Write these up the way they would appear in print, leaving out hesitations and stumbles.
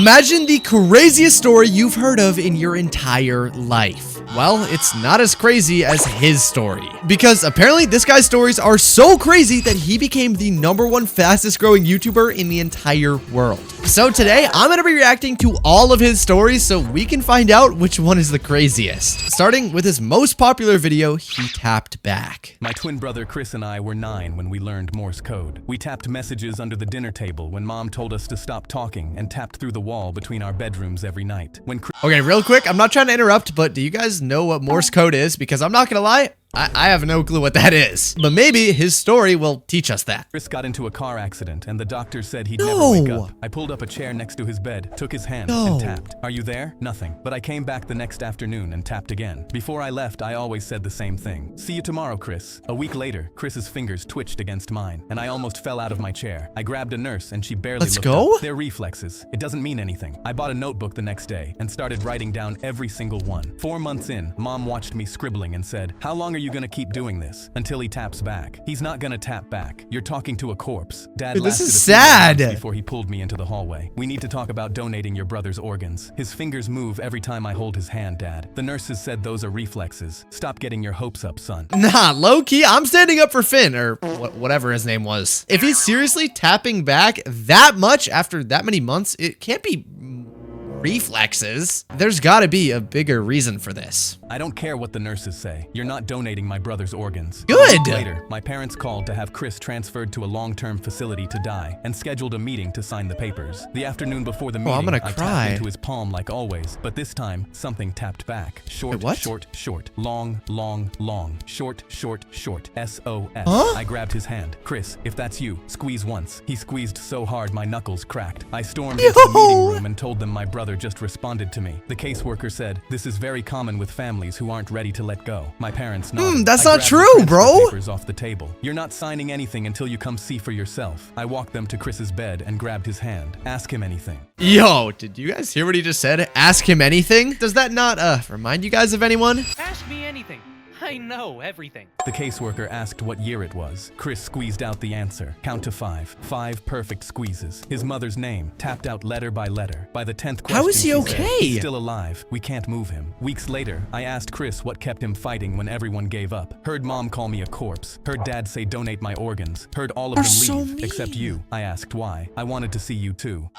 Imagine the craziest story you've heard of in your entire life. Well, it's not as crazy as his story. Because apparently this guy's stories are so crazy that he became the #1 fastest growing YouTuber in the entire world. So today, I'm going to be reacting to all of his stories so we can find out which one is the craziest. Starting with his most popular video, he tapped back. My twin brother Chris and I were 9 when we learned Morse code. We tapped messages under the dinner table when Mom told us to stop talking and tapped through the wall between our bedrooms every night. Okay, real quick, I'm not trying to interrupt, but do you guys know what Morse code is? Because I'm not gonna lie, I have no clue what that is. But maybe his story will teach us that. Chris got into a car accident and the doctor said he'd never wake up. I pulled up a chair next to his bed, took his hand, and tapped. Are you there? Nothing. But I came back the next afternoon and tapped again. Before I left, I always said the same thing. See you tomorrow, Chris. A week later, Chris's fingers twitched against mine, and I almost fell out of my chair. I grabbed a nurse and she barely looked up. They're reflexes. It doesn't mean anything. I bought a notebook the next day and started writing down every single one. 4 months in, Mom watched me scribbling and said, how long are you gonna keep doing this? Until he taps back. He's not gonna tap back. You're talking to a corpse. Dad, this is sad. Before he pulled me into the hallway. We need to talk about donating your brother's organs. His fingers move every time I hold his hand, Dad. The nurses said those are reflexes. Stop getting your hopes up, son. Nah, low-key, I'm standing up for Finn, or whatever his name was. If he's seriously tapping back that much after that many months, it can't be reflexes. There's gotta be a bigger reason for this. I don't care what the nurses say. You're not donating my brother's organs. Good! Later, my parents called to have Chris transferred to a long-term facility to die and scheduled a meeting to sign the papers. The afternoon before the meeting, I'm gonna I cry. tapped into his palm like always, but this time, something tapped back. Short, what? short, short. Long, long, long. Short, short, short. S-O-S. Huh? I grabbed his hand. Chris, if that's you, squeeze once. He squeezed so hard my knuckles cracked. I stormed into the meeting room and told them my brother just responded to me. The caseworker said, this is very common with families who aren't ready to let go. My parents nodded. That's I not grabbed the true, transfer bro. papers off the table. You're not signing anything until you come see for yourself. I walked them to Chris's bed and grabbed his hand. Ask him anything. Yo, did you guys hear what he just said? Ask him anything? Does that not, remind you guys of anyone? Ask me anything. I know everything. The caseworker asked what year it was. Chris squeezed out the answer. Count to 5. 5 perfect squeezes. His mother's name, tapped out letter by letter. By the 10th question, How is he she okay? said, he's still alive. We can't move him. Weeks later, I asked Chris what kept him fighting when everyone gave up. Heard Mom call me a corpse. Heard Dad say donate my organs. Heard all of them so leave, mean. except you. I asked why. I wanted to see you too.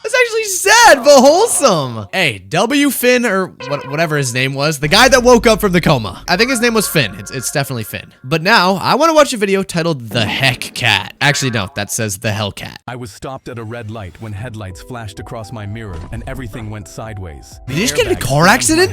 That's actually sad, but wholesome. Hey, W. Finn, or whatever his name was, the guy that woke up from the coma. I think his name was Finn. It's definitely Finn. But now, I want to watch a video titled The Heck Cat. Actually, no, that says The Hellcat. I was stopped at a red light when headlights flashed across my mirror and everything went sideways. Did he just get in a car accident?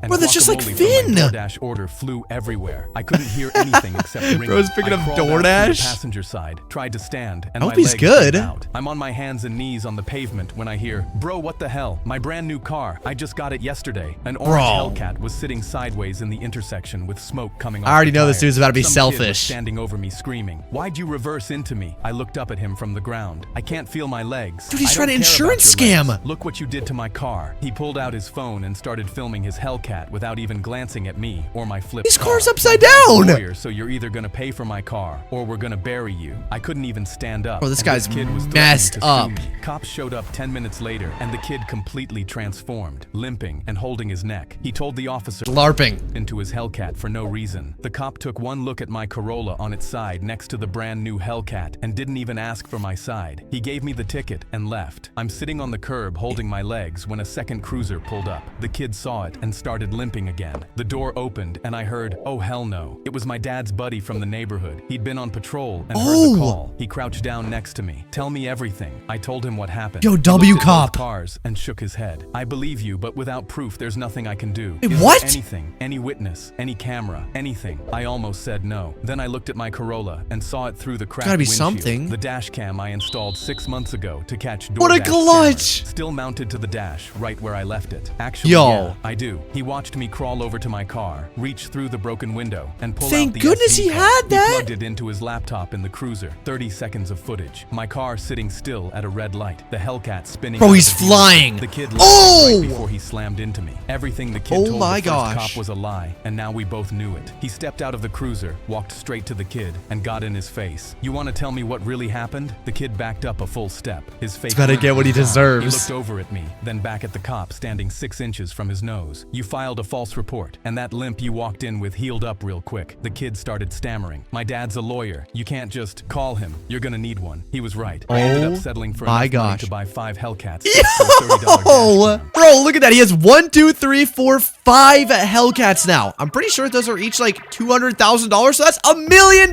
Bro, that's just like Finn. My DoorDash order flew everywhere. I couldn't hear anything except ringing. Bro's picking up I crawled out to DoorDash. the passenger side, tried to stand, and I hope my he's legs good. gave out. I'm on my hands and knees on the pavement when I hear, bro, what the hell? My brand new car. I just got it yesterday. An orange Hellcat was sitting sideways in the intersection with smoke coming off. I already the know this tires. dude's about to be Some kid was selfish. standing over me screaming, why'd you reverse into me? I looked up at him from the ground. I can't feel my legs. Dude, he's I trying don't to care about insurance your scam. legs. Look what you did to my car. He pulled out his phone and started filming his Hellcat without even glancing at me or my flip His car. car's upside My dad's a down. lawyer, so you're either gonna pay for my car or we're gonna bury you. I couldn't even stand up. Bro, this and guy's kid was messed threatening to up. sue me. Cops showed up 10 minutes later and the kid completely transformed, limping and holding his neck. He told the officer LARPing. into his Hellcat for no reason. The cop took one look at my Corolla on its side next to the brand new Hellcat and didn't even ask for my side. He gave me the ticket and left. I'm sitting on the curb holding my legs when a second cruiser pulled up. The kid saw it and started limping again. The door opened and I heard, oh hell no. It was my dad's buddy from the neighborhood. He'd been on patrol and heard the call. He crouched down next to me. Tell me everything. I told him what happened. Yo, He W looked at cop. both cars and shook his head. I believe you, but without proof, there's nothing I can do. Wait, Is what? there anything, any witness, any camera, anything? I almost said no. Then I looked at my Corolla and saw it through the cracked Gotta be windshield. something. The dash cam I installed 6 months ago to catch DoorDash What a clutch! scammers. Still mounted to the dash, right where I left it. Actually, Yo. yeah, I do. He watched me crawl over to my car, reach through the broken window, and pull Thank out the goodness SD he card. had that. He plugged it into his laptop in the cruiser. 30 seconds of footage. My car sitting still at a red light. The Hellcat got spinning. Bro, out of he's the dealership. flying. The kid Oh! right before he slammed into me. Everything the kid Oh told my the first gosh. cop was a lie, and now we both knew it. He stepped out of the cruiser, walked straight to the kid, and got in his face. You want to tell me what really happened? The kid backed up a full step. His face. He's gotta get what he deserves. He looked over at me, then back at the cop standing 6 inches from his nose. You filed a false report, and that limp you walked in with healed up real quick. The kid started stammering. My dad's a lawyer. You can't just call him. You're gonna need one. He was right. I ended up settling for my enough money gosh. to buy 5 Hellcats. for a $30 dash Oh, cam. bro, look at that. He has 1, 2, 3, 4, 5 Hellcats now. I'm pretty sure those are each like $200,000. So that's $1 million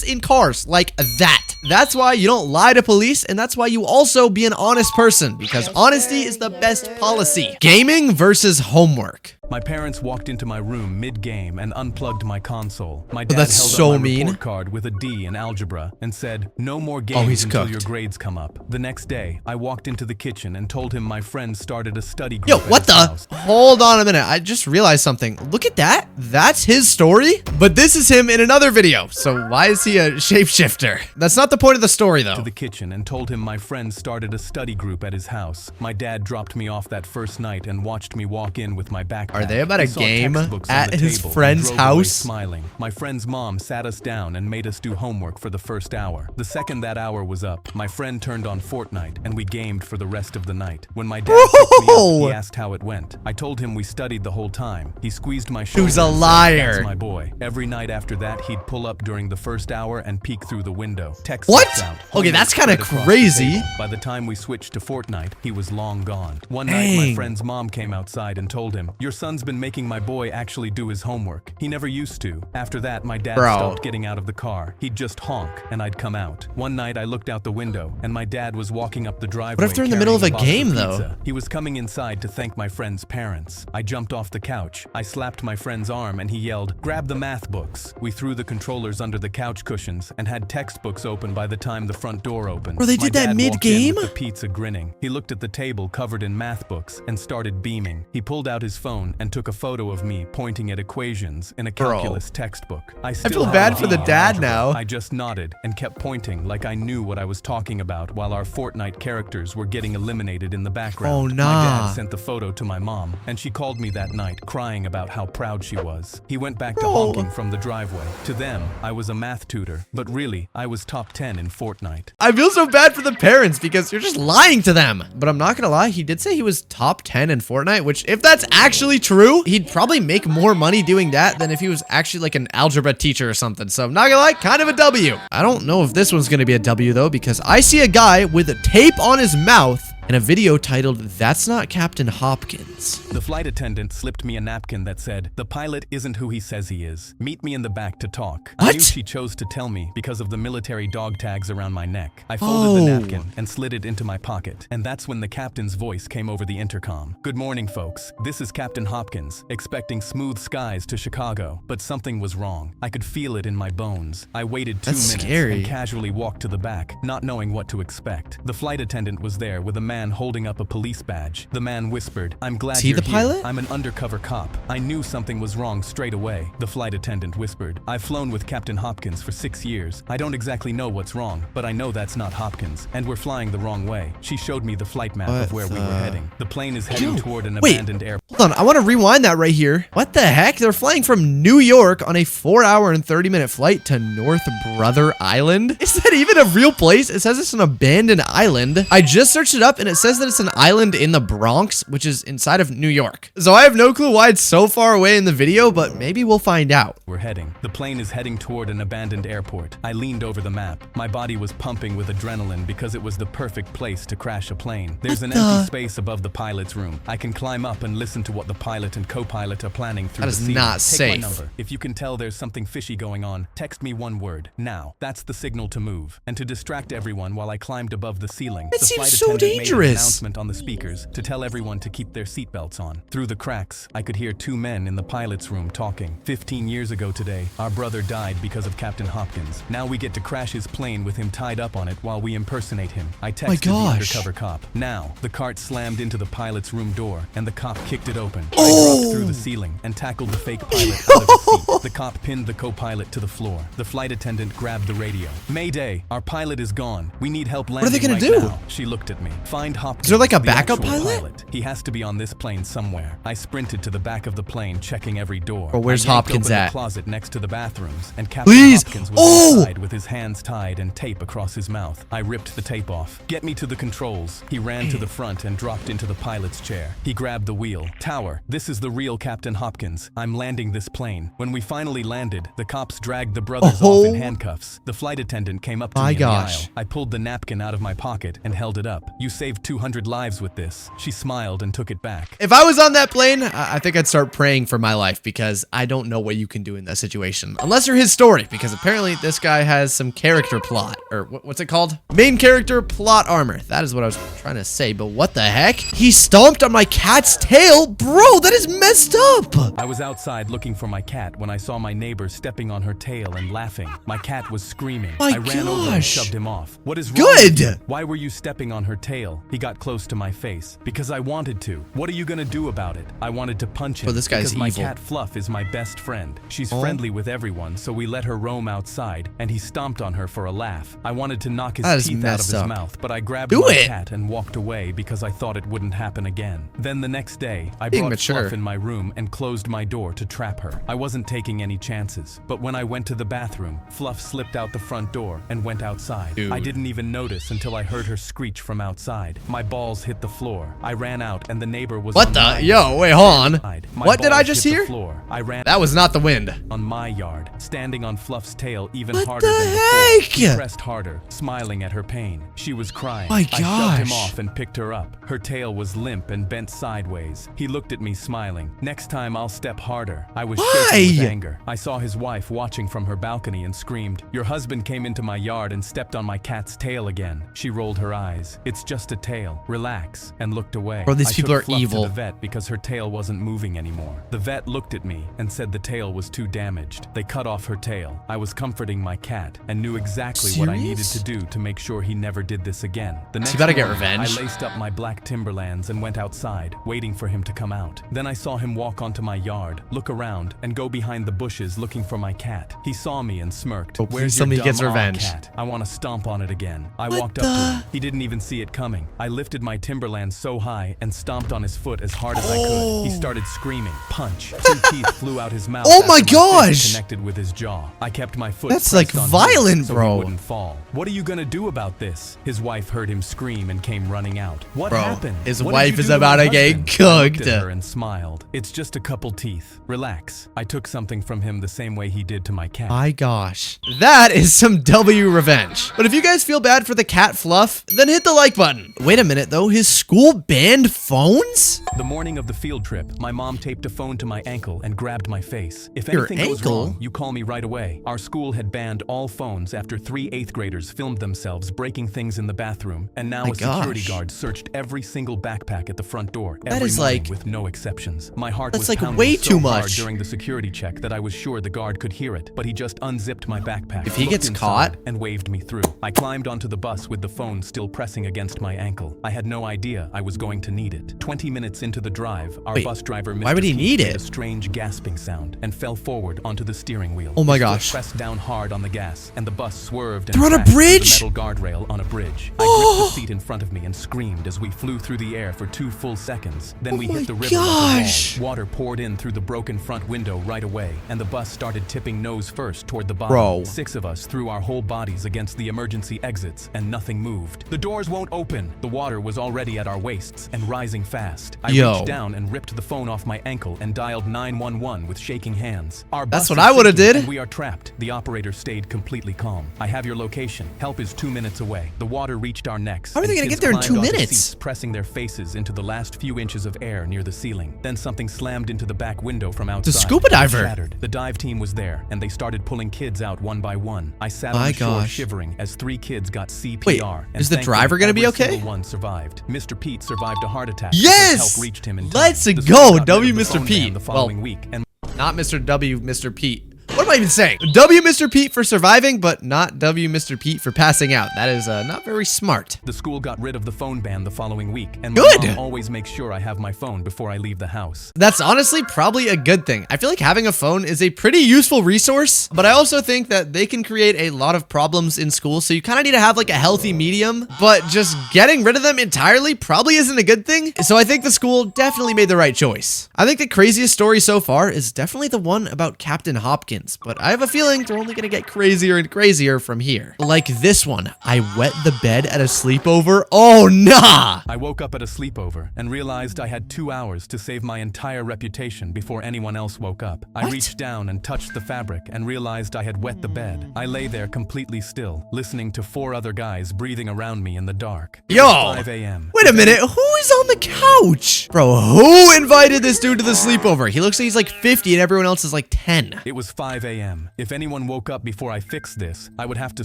in cars like that. That's why you don't lie to police, and that's why you also be an honest person, because honesty is the best policy. Gaming versus homework. My parents walked into my room mid-game and unplugged my console. My dad that's held so up my mean. report card with a D in algebra and said, "No more games he's until cooked. your grades come up." The next day, I walked into the kitchen and told him my friend started a study group Yo, at what his the? house. Hold on a minute. I just realized something. Look at that. That's his story, but this is him in another video. So why is he a shapeshifter? That's not the point of the story, though. To the kitchen and told him my friend started a study group at his house. My dad dropped me off that first night and watched me walk in with my backpack. Are they about a He saw game textbooks on at the his table and friend's drove away house? smiling. My friend's mom sat us down and made us do homework for the first hour. The second that hour was up, my friend turned on Fortnite and we gamed for the rest of the night. When my dad picked me up, Whoa! he asked how it went. I told him we studied the whole time. He squeezed my shoulder. Who's a and said, liar? "That's my boy." Every night after that, he'd pull up during the first hour and peek through the window. Textbooks What? out, Okay, homework that's kinda spread across the crazy. table. By the time we switched to Fortnite, he was long gone. One night, my Dang. friend's mom came outside and told him, "Your son's been making my boy actually do his homework. He never used to." After that, my dad Bro. stopped getting out of the car. He'd just honk, and I'd come out. One night, I looked out the window, and my dad was walking up the driveway. What if they're in the middle of a carrying game, box though? pizza. He was coming inside to thank my friend's parents. I jumped off the couch. I slapped my friend's arm, and he yelled, "Grab the math books." We threw the controllers under the couch cushions and had textbooks open by the time the front door opened. Bro, they My did that dad walked in mid-game? with the pizza grinning. He looked at the table covered in math books and started beaming. He pulled out his phone and took a photo of me pointing at equations in a calculus textbook. I still feel had bad a for the D in dad algebra. now. I just nodded and kept pointing like I knew what I was talking about while our Fortnite characters were getting eliminated in the background. Oh, My nah. dad sent the photo to my mom, and she called me that night crying about how proud she was. He went back to Bro. honking from the driveway. To them, I was a math tutor, but really, I was top 10 in Fortnite. I feel so bad for the parents because you're just lying to them. But I'm not gonna lie, he did say he was top 10 in Fortnite, which if that's actually true, he'd probably make more money doing that than if he was actually like an algebra teacher or something. So I'm not gonna lie, kind of a W. I don't know if this one's gonna be a W though, because I see a guy with a tape on his mouth in a video titled, "That's Not Captain Hopkins." The flight attendant slipped me a napkin that said, "The pilot isn't who he says he is. Meet me in the back to talk." I What? knew she chose to tell me because of the military dog tags around my neck. I folded the napkin and slid it into my pocket, and that's when the captain's voice came over the intercom. "Good morning, folks. This is Captain Hopkins, expecting smooth skies to Chicago." But something was wrong. I could feel it in my bones. I waited 2 That's minutes scary. and casually walked to the back, not knowing what to expect. The flight attendant was there with a man holding up a police badge. The man whispered, "I'm glad Is he you're the here. pilot? I'm an undercover cop." I knew something was wrong straight away. The flight attendant whispered, "I've flown with Captain Hopkins for 6 years. I don't exactly know what's wrong, but I know that's not Hopkins, and we're flying the wrong way." She showed me the flight map What of where we were the- heading. The plane is heading toward an Wait. abandoned airport. Hold on, I want to rewind that right here. What the heck? They're flying from New York on a 4-hour and 30-minute flight to North Brother Island? Is that even a real place? It says it's an abandoned island. I just searched it up and it says that it's an island in the Bronx, which is inside of New York. So I have no clue why it's so far away in the video, but maybe we'll find out. We're heading. The plane is heading toward an abandoned airport. I leaned over the map. My body was pumping with adrenaline because it was the perfect place to crash a plane. There's an empty space above the pilot's room. I can climb up and listen to what the pilot and co-pilot are planning through That the is ceiling. not Take safe. my number. If you can tell there's something fishy going on, text me one word. Now. That's the signal to move. And to distract everyone while I climbed above the ceiling, That the seems flight so attendant made an dangerous. announcement on the speakers to tell everyone to keep their seatbelts on. Through the cracks, I could hear 2 men in the pilot's room talking. 15 years ago today, our brother died because of Captain Hopkins. Now we get to crash his plane with him tied up on it while we impersonate him. I texted the gosh. undercover cop. Now, the cart slammed into the pilot's room door, and the cop kicked it open. I Oh. dropped through the ceiling and tackled the fake pilot out of his seat. The cop pinned the co-pilot to the floor. The flight attendant grabbed the radio. "Mayday, our pilot is gone. We need help landing are they gonna right do? now." She looked at me. "Find Find Hopkins. Is there like a the backup actual pilot? He has to be on this plane somewhere. I sprinted to the back of the plane, checking every door. Bro, where's I yanked Hopkins open at? The closet next to the bathrooms, and Captain Please! Hopkins was Oh! inside with his hands tied and tape across his mouth. I ripped the tape off. Get me to the controls. He ran to the front and dropped into the pilot's chair. He grabbed the wheel. Tower, this is the real Captain Hopkins. I'm landing this plane. When we finally landed, the cops dragged the brothers off in handcuffs. The flight attendant came up to me in the aisle. I pulled the napkin out of my pocket and held it up. You saved 200 lives with this. She smiled and took it back. If I was on that plane, I think I'd start praying for my life because I don't know what you can do in that situation. Unless you're his story, because apparently this guy has some character plot. Or what's it called? Main character plot armor. That is what I was trying to say, but what the heck? He stomped on my cat's tail? Bro, that is messed up. I was outside looking for my cat when I saw my neighbor stepping on her tail and laughing. My cat was screaming. My I ran over and gosh. shoved him off. What is wrong Good. with you? Why were you stepping on her tail? He got close to my face. Because I wanted to. What are you gonna do about it? I wanted to punch him. Bro, this guy's because my evil. cat Fluff is my best friend. She's friendly with everyone, so we let her roam outside, and he stomped on her for a laugh. I wanted to knock his That is teeth out of messed his up. mouth, but I grabbed Do my it. cat and walked away because I thought it wouldn't happen again. Then the next day, I Being brought mature. Fluff in my room and closed my door to trap her. I wasn't taking any chances, but when I went to the bathroom, Fluff slipped out the front door and went outside. Dude. I didn't even notice until I heard her screech from outside. My balls hit the floor. I ran out and the neighbor was What on the? my Yo, wait, hold on. side. My What did I balls just hit the hear? floor. I ran That was not the wind. on my yard, standing on Fluff's tail even What harder the than heck? before. He pressed harder, smiling at her pain. She was crying. My I shoved him gosh. off and picked her up. Her tail was limp and bent sideways. He looked at me smiling. Next time I'll step harder. I was shaking with Why? anger. I saw his wife watching from her balcony and screamed, "Your husband came into my yard and stepped on my cat's tail again." She rolled her eyes. "It's just a tail. Relax," and looked away. Bro, these I people took are Fluff evil. to the vet because her tail wasn't moving anymore. The vet looked at me and said the tail was too damaged. They cut off her tail. I was comforting my cat and knew exactly what I needed Serious? to do to make sure he never did this again. The next better get morning, revenge. I laced up my black Timberlands and went outside, waiting for him to come out. Then I saw him walk onto my yard, look around, and go behind the bushes looking for my cat. He saw me and smirked. Oh, please "Where's tell your me he gets dumb aw revenge." cat? I want to stomp on it again." I What walked up the- to him. He didn't even see it coming. I lifted my Timberland so high and stomped on his foot as hard as I could. He started screaming. Punch. 2 teeth flew out his mouth. Oh after my fist gosh! Connected with his jaw. I kept my foot That's, pressed like, on his violent, so bro. he wouldn't fall. "What are you gonna do about this?" His wife heard him scream and came running out. "What Bro, happened? his What did wife you is do to about my to get husband?" I looked cooked. at her and smiled. "It's just a couple teeth. Relax." I took something from him the same way he did to my cat. My gosh. That is some W revenge. But if you guys feel bad for the cat Fluff, then hit the like button. Wait a minute though, his school banned phones? The morning of the field trip, my mom taped a phone to my ankle and grabbed my face. "If Your anything goes ankle? wrong, you call me right away." Our school had banned all phones after 3 8th graders filmed themselves breaking things in the bathroom, and now My a security gosh. guard searched every single backpack at the front door That every is morning like- with no exceptions. My heart that's was like pounding way so too hard much. during the security check that I was sure the guard could hear it, but he just unzipped my backpack. If he looked gets inside, caught- and waved me through. I climbed onto the bus with the phone still pressing against my ankle. I had no idea I was going to need it. 20 minutes into the drive, our Wait, bus driver Mr. why would he Pete need made it? a strange gasping sound and fell forward onto the steering wheel. Oh my His foot gosh. pressed down hard on the gas, and the bus swerved and They're on a crashed through bridge? the metal guardrail on a bridge. I gripped the seat in front of me and screamed as we flew through the air for 2 full seconds. Then we Oh my hit the river like a wall. gosh. Water poured in through the broken front window right away, and the bus started tipping nose first toward the bottom. Bro. 6 of us threw our whole bodies against the emergency exits, and nothing moved. The doors won't open. The water was already at our waists and rising fast. I Yo. reached down and ripped the phone off my ankle and dialed 911 with shaking hands. Our That's bus what is I would've sinking, did. and we are trapped. The operator stayed completely calm. "I have your location. Help is 2 minutes away." The water reached our necks. How are they and gonna kids get there in climbed 2 onto minutes? seats, pressing their faces into the last few inches of air near the ceiling. Then something slammed into the back window from outside. scuba It diver. shattered. The dive team was there, and they started pulling kids out one by one. I sat My on the shore gosh. shivering as 3 kids got CPR. and is the thankfully driver gonna be every okay? single one survived. Mr. Pete survived a heart attack. because Yes! Help reached him in time. Let's The go, school got rid W of the Mr. phone ban Pete. The Well, following week, and Not Mr. W, Mr. Pete. What am I even saying? W Mr. Pete for surviving, but not W Mr. Pete for passing out. That is not very smart. The school got rid of the phone ban the following week, and my Good. mom always makes sure I have my phone before I leave the house. That's honestly probably a good thing. I feel like having a phone is a pretty useful resource, but I also think that they can create a lot of problems in school, so you kind of need to have like a healthy medium, but just getting rid of them entirely probably isn't a good thing. So I think the school definitely made the right choice. I think the craziest story so far is definitely the one about Captain Hopkins, but I have a feeling they're only gonna get crazier and crazier from here. Like this one, I wet the bed at a sleepover. Oh nah! I woke up at a sleepover and realized I had 2 hours to save my entire reputation before anyone else woke up. I What? reached down and touched the fabric and realized I had wet the bed. I lay there completely still, listening to 4 other guys breathing around me in the dark. It Yo! was 5 a.m. Wait a minute, who is on the couch? Bro, who invited this dude to the sleepover? He looks like he's like 50 and everyone else is like 10. It was 5 a.m. If anyone woke up before I fixed this, I would have to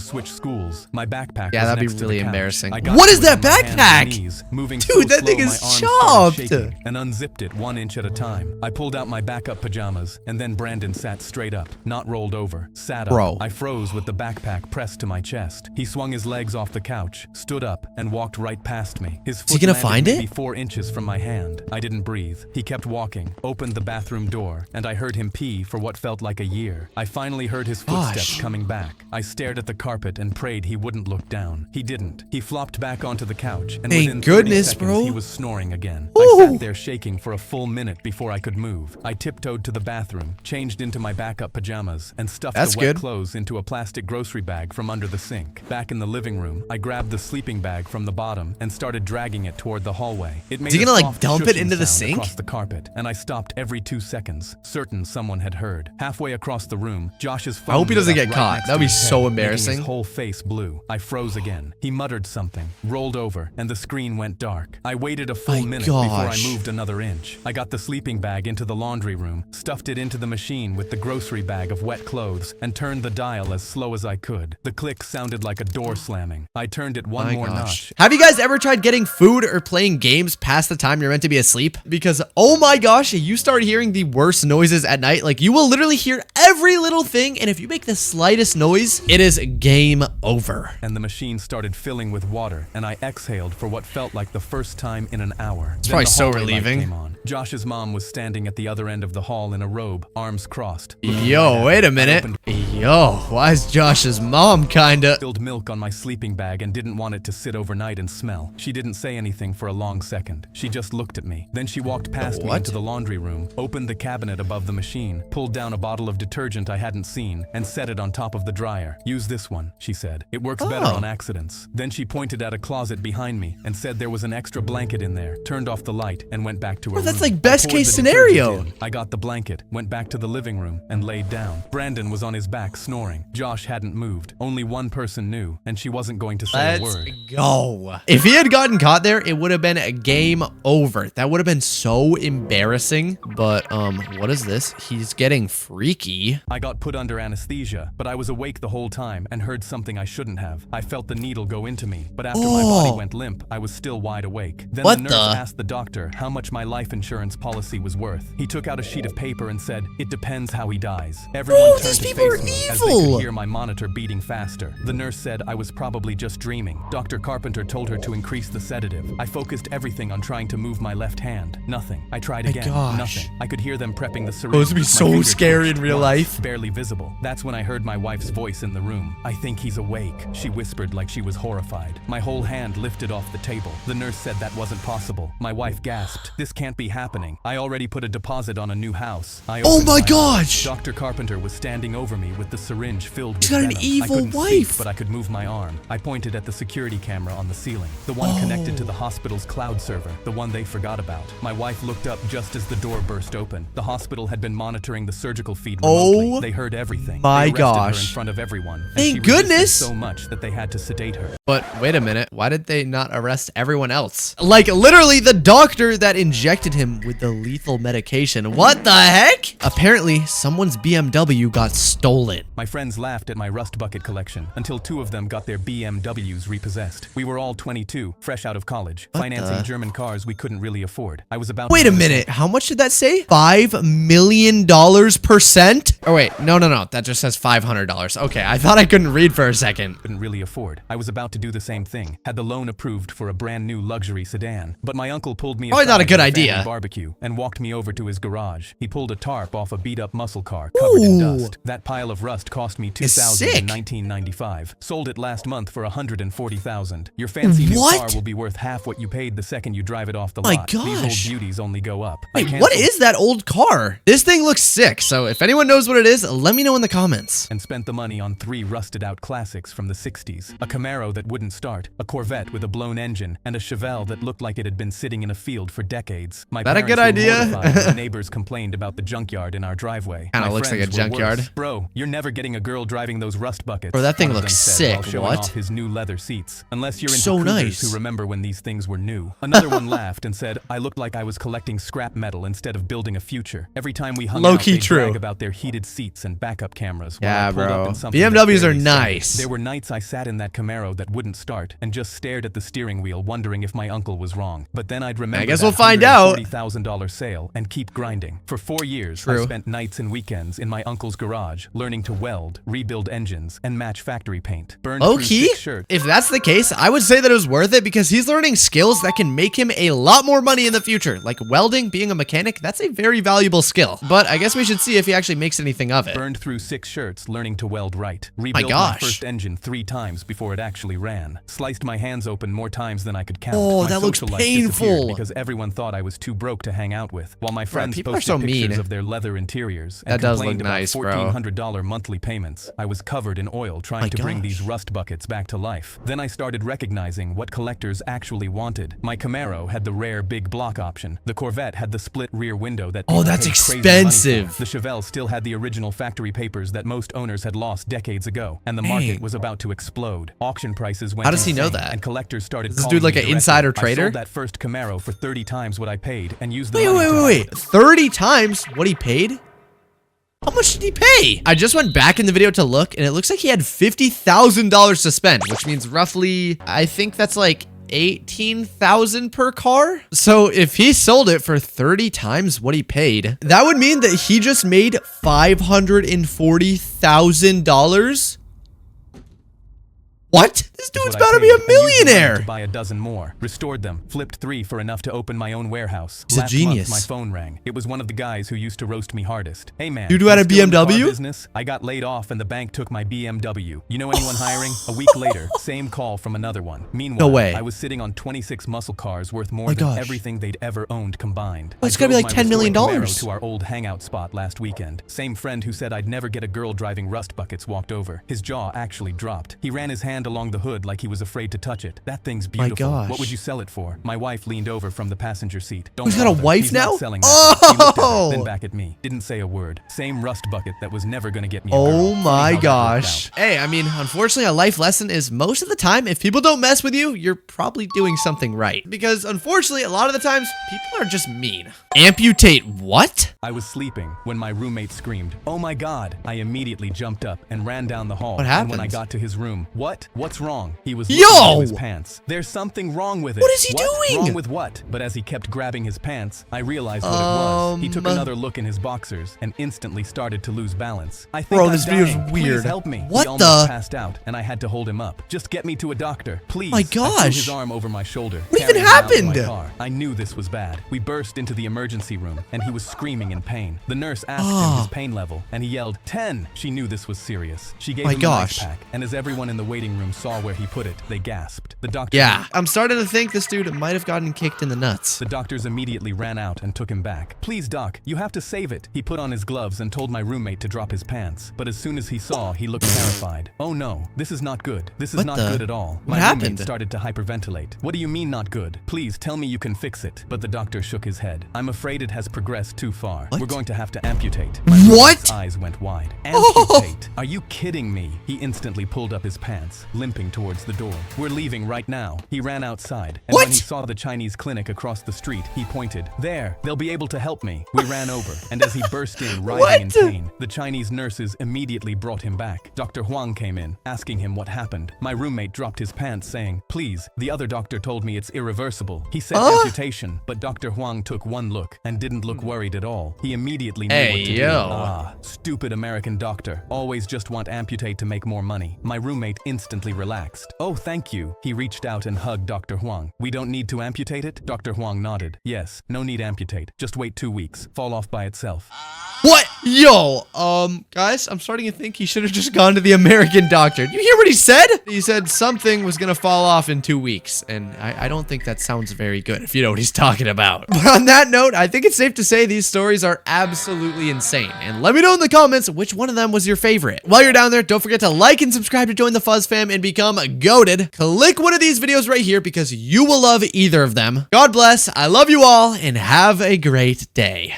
switch schools. My backpack Yeah, was that'd be next to the really couch. embarrassing. I got What to is it that on my hands and backpack? knees, moving Dude, so that slow thing my is arms started chopped. shaking, and unzipped it 1 inch at a time. I pulled out my backup pajamas, and then Brandon sat straight up, not rolled over, sat up. Bro. I froze with the backpack pressed to my chest. He swung his legs off the couch, stood up, and walked right past me. His foot he gonna landed find it? maybe 4 inches from my hand. I didn't breathe. He kept walking, opened the bathroom door, and I heard him pee for what felt like a year. I finally heard his footsteps Gosh. coming back. I stared at the carpet and prayed he wouldn't look down. He didn't. He flopped back onto the couch, and Thank within 30 goodness, seconds, bro. he was snoring again. Ooh. I sat there shaking for a full minute before I could move. I tiptoed to the bathroom, changed into my backup pajamas, and stuffed That's the wet good. clothes into a plastic grocery bag from under the sink. Back in the living room, I grabbed the sleeping bag from the bottom and started dragging it toward the hallway. It made he a gonna, like, soft dump it shushing into the sound sink? across the carpet, and I stopped every 2 seconds, certain someone had heard. Halfway across the room, Josh's phone hope he doesn't lit up get right caught. next That'd to be his so head, embarrassing. making his whole face blue. I froze again. He muttered something, rolled over, and the screen went dark. I waited a full My minute before I gosh. moved another inch. I got the sleeping bag into the laundry room, stuffed it into the machine with the grocery bag of wet clothes, and turned the dial as slow as I could. The click sounded like a door slamming. I turned it one My more gosh. notch. Have you guys ever tried getting food or playing games past the time you're meant to be asleep? Because, oh my gosh, you start hearing the worst noises at night. Like, you will literally hear every little thing, and if you make the slightest noise, it is game over. And the machine started filling with water, and I exhaled for what felt like the first time in an hour. It's probably so relieving. Josh's mom was standing at the other end of the hall in a robe, arms crossed. Yo, wait a minute. Yo, why is Josh's mom kinda... Spilled milk on my sleeping bag and didn't want it to sit overnight and smell. She didn't say anything for a long second. She just looked at me. Then she walked past me What? into the laundry room, opened the cabinet above the machine, pulled down a bottle of detergent I hadn't seen, and set it on top of the dryer. Use this one, she said. It works better Oh. on accidents. Then she pointed at a closet behind me and said there was an extra blanket in there, turned off the light, and went back to her Well, that's room. like best I poured case the detergent scenario. in. I got the blanket, went back to the living room, and laid down. Brandon was on his back snoring. Josh hadn't moved. Only one person knew, and she wasn't going to say a Let's word. go. If he had gotten caught there, it would have been a game over. That would have been so embarrassing. But, what is this? He's getting freaky. I got put under anesthesia, but I was awake the whole time and heard something I shouldn't have. I felt the needle go into me, but after my body went limp, I was still wide awake. Then What the nurse the? asked the doctor how much my life insurance policy was worth. He took out a sheet of paper and said, "It depends how he dies." Everyone Bro, turned these to people face are me as they evil. could hear my monitor beating faster. The nurse said I was probably just dreaming. Dr. Carpenter told her to increase the sedative. I focused everything on trying to move my left hand. Nothing. I tried My again. gosh. Nothing. I could hear them prepping the syringe. Those would be My so finger scary in twitched real once, life. barely visible. That's when I heard my wife's voice in the room. "I think he's awake," she whispered like she was horrified. My whole hand lifted off the table. The nurse said that wasn't possible. My wife gasped, "This can't be happening. I already put a deposit on a new house." I Oh opened my eyes. gosh. Dr. Carpenter was standing over me with the syringe filled with She's got an venom. evil I couldn't wife. speak, but I could move my arm. I pointed at the security camera on the ceiling, the one connected to the hospital's cloud server, the one they forgot about. My wife looked up just as the door burst open. The hospital had been monitoring the surgical feed remotely. Oh They heard everything. my They arrested her gosh. in front of everyone. And Thank she resisted goodness. so much that they had to sedate her. But wait a minute, why did they not arrest everyone else? Like, literally, the doctor that injected injected him with the lethal medication. What the heck? Apparently, someone's BMW got stolen. My friends laughed at my rust bucket collection until 2 of them got their BMWs repossessed. We were all 22, fresh out of college, financing German cars we couldn't really afford. I was about Wait a minute, how much did that say? $5 million percent? Oh wait, no, that just says $500. Okay, I thought I couldn't read for a second. Couldn't really afford. I was about to do the same thing. Had the loan approved for a brand new luxury sedan. But my uncle pulled me Probably not a aside good at family idea. barbecue and walked me over to his garage. He pulled a tarp off a beat-up muscle car covered in dust. That pile of rust cost me $2,000 sick. in 1995. Sold it last month for $140,000. Your fancy new car will be worth half what you paid the second you drive it off the lot. These old gosh. beauties only go up. Wait, what is that old car? This thing looks sick, so if anyone knows what it is, let me know in the comments. And spent the money on 3 rusted-out classics from the 60s. A Camaro that wouldn't start, a Corvette with a blown engine, and a Chevelle that looked like it had been sitting in a field for decades. My That a good parents were idea? mortified when neighbors complained about the junkyard in our driveway. Kinda My looks like a friends were junkyard. worse. Bro, you're never getting a girl driving those rust buckets. Bro, that thing one of looks them said while sick. showing What? off his new leather seats. Unless you're into So cougars nice. who remember when these things were new. Another one laughed and said, I looked like I was collecting scrap metal instead of building a future. Every time we hung Low-key out, they'd true. brag about their heated seats and backup cameras. while Yeah, I pulled up bro. in something that BMWs are barely started. nice. There were nights I sat in that Camaro that wouldn't start and just stared at the steering wheel wondering if my uncle was wrong. But then I'd remember I guess that we'll find out. $140,000 sale and keep grinding. For 4 years, True. I spent nights and weekends in my uncle's garage learning to weld, rebuild engines, and match factory paint. Burned through Low-key, 6 shirts. if that's the case, I would say that it was worth it because he's learning skills that can make him a lot more money in the future. Like welding, being a mechanic, that's a very valuable skill. But I guess we should see if he actually makes anything of it. Burned through 6 shirts learning to weld right. Rebuilt my gosh. first engine 3 times before it actually ran. Sliced my hands open more times than I could count. Oh, My that looks social life disappeared painful. Because everyone thought I was too broke to hang out with. While my friends people are posted so pictures mean. of their leather interiors and That does complained look about nice, bro. $1,400 monthly payments, I was covered in oil trying to bring gosh. these rust buckets back to life. Then I started recognizing what collectors actually wanted. My Camaro had the rare big block option. The Corvette had the split rear window that Oh, people that's paid crazy money for. expensive. The Chevelle still had the original factory papers that most owners had lost decades ago, and the market Dang. was about to explode. Auction prices went How does he know insane, that? And collectors started Is this calling dude like me an directly. insider I trader? sold that first Camaro for 30 times what I paid and used the Wait, money wait, to buy wait, wait. 30 times what he paid? How much did he pay? I just went back in the video to look, and it looks like he had $50,000 to spend, which means roughly, I think that's like 18,000 per car. So if he sold it for 30 times what he paid, that would mean that he just made $540,000. What? This dude's what I about to be paid, a and used the money millionaire. To buy a dozen more, restored them, flipped 3 for enough to open my own warehouse. He's a Last genius. month, my phone rang. It was one of the guys who used to roast me hardest. Hey man, Dude who had you a still in the car BMW? business? I got laid off and the bank took my BMW. You know anyone hiring? A week later, same call from another one. Meanwhile, No way. I was sitting on 26 muscle cars worth more My than gosh. everything they'd ever owned combined. Oh, it's I gotta be drove like my $10 million. restored Camaro to our old hangout spot last weekend. Same friend who said I'd never get a girl driving rust buckets walked over. His jaw actually dropped. He ran his hand along the hood like he was afraid to touch it. That thing's My beautiful. gosh. What would you sell it for? My wife leaned over from the passenger seat. Don't He's got a bother. wife He's not now? selling that. He looked at Oh! her, then back at me. Didn't say a word. Same rust bucket that was never gonna get me a Oh girl. Funny my how that worked gosh. out. Hey, I mean, unfortunately, a life lesson is most of the time, if people don't mess with you, you're probably doing something right. Because unfortunately, a lot of the times, people are just mean. Amputate what? I was sleeping when my roommate screamed, "Oh my God!" I immediately jumped up and ran down the hall. What And when I happened? got to his room, what's wrong? He was Yo! looking through his pants. There's something wrong with it. What is he What? doing? Wrong with what? But as he kept grabbing his pants, I realized what it was. He took another look in his boxers and instantly started to lose balance. I think Bro, I'm this video's dying. weird. Please help me. What He almost the- passed out, and I had to hold him up. Just get me to a doctor, please. My I threw gosh. his arm over my shoulder. What even carrying him out to my happened? car. I knew this was bad. We burst into the emergency room, and he was screaming in pain. The nurse asked him his pain level, and he yelled, 10. She knew this was serious. She gave My him gosh. an ice pack, and as everyone in the waiting room saw where he put it, they gasped. The doctor Yeah, I'm starting to think this dude might have gotten kicked in the nuts. The doctors immediately ran out and took him back. Please, doc, you have to save it. He put on his gloves and told my roommate to drop his pants. But as soon as he saw, he looked terrified. Oh no, this is not good. This is What not the- good at all. what My happened? roommate started to hyperventilate. What do you mean not good? Please tell me you can fix it. But the doctor shook his head. I'm afraid it has progressed too far. What? We're going to have to amputate. My roommate's What? eyes went wide. Oh! Amputate? Are you kidding me? He instantly pulled up his pants face, limping towards the door. We're leaving right now. He ran outside, and What? when he saw the Chinese clinic across the street, he pointed. There, they'll be able to help me. We ran over, and as he burst in, writhing in What? pain, the Chinese nurses immediately brought him back. Dr. Huang came in, asking him what happened. My roommate dropped his pants, saying, "Please, the other doctor told me it's irreversible." He said amputation, but Dr. Huang took one look and didn't look worried at all. He immediately knew what to do. yo. Ah, stupid American doctor. Always just want amputate to make more money. My roommate instantly relaxed. "Oh, thank you." He reached out and hugged Dr. Huang. "We don't need to amputate it?" Dr. Huang nodded. "Yes, no need amputate. Just wait 2 weeks. Fall off by itself." What? Yo, guys, I'm starting to think he should have just gone to the American doctor. You hear what he said? He said something was gonna fall off in 2 weeks, and I don't think that sounds very good if you know what he's talking about. But on that note, I think it's safe to say these stories are absolutely insane, and let me know in the comments which one of them was your favorite. While you're down there, don't forget to like and subscribe to join the Fuzz fam and become goated. Click one of these videos right here because you will love either of them. God bless, I love you all, and have a great day.